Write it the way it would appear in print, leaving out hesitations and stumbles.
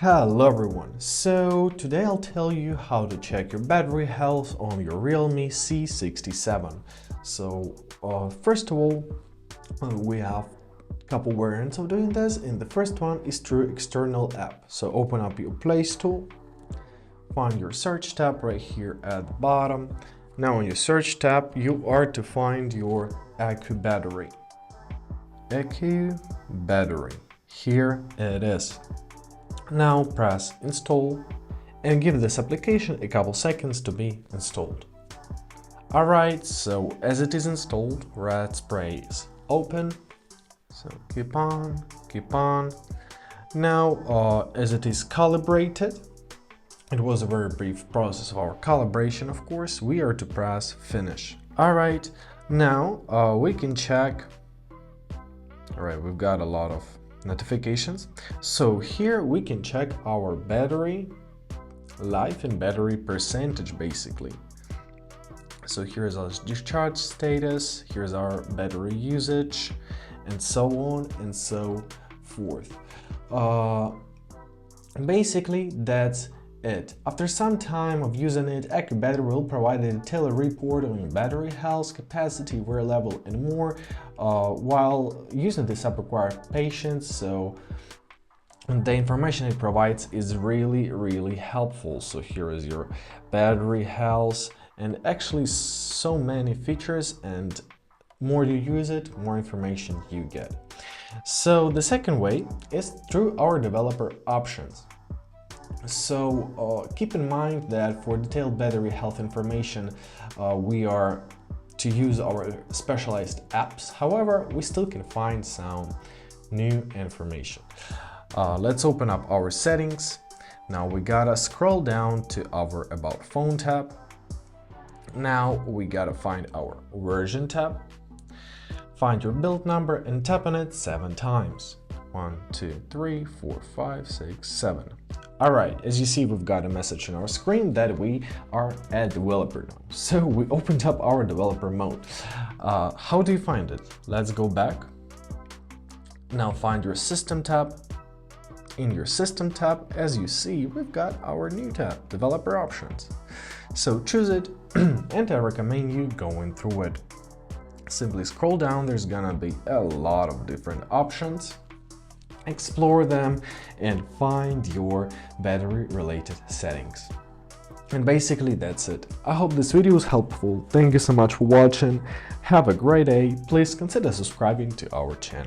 Hello everyone, so today I'll tell you how to check your battery health on your Realme C67. So first of all, we have a couple variants of doing this, and the first one is through external app. So open up your Play Store, find your search tab right here at the bottom. Now on your search tab, you are to find your EQ battery. EQ battery, here it is. Now press install and give this application a couple seconds to be installed. Alright, so as it is installed, let's press open. So keep on. Now as it is calibrated, it was a very brief process of our calibration, of course, we are to press finish. Alright, now we can check. Alright, we've got a lot of notifications. So here we can check our battery life and battery percentage basically. So here's our discharge status, here's our battery usage, and so on and so forth. Basically that's it. After some time of using it, EQ Battery will provide a detailed report on your battery health, capacity, wear level, and more. While using this app requires patience, so the information it provides is really helpful. So here is your battery health, and actually so many features, and more you use it, more information you get. So the second way is through our developer options. So keep in mind that for detailed battery health information, we are to use our specialized apps. However, we still can find some new information. Let's open up our settings. Now we gotta scroll down to our About Phone tab. Now we gotta find our Version tab. Find your build number and tap on it 7 times. 1, 2, 3, 4, 5, 6, 7. Alright, as you see, we've got a message on our screen that we are a developer now. So we opened up our developer mode. How do you find it? Let's go back. Now find your System tab. In your System tab, as you see, we've got our new tab, Developer Options. So choose it, and I recommend you going through it. Simply scroll down, there's gonna be a lot of different options. Explore them and find your battery related settings. And basically that's it. I hope this video was helpful. Thank you so much for watching. Have a great day. Please consider subscribing to our channel.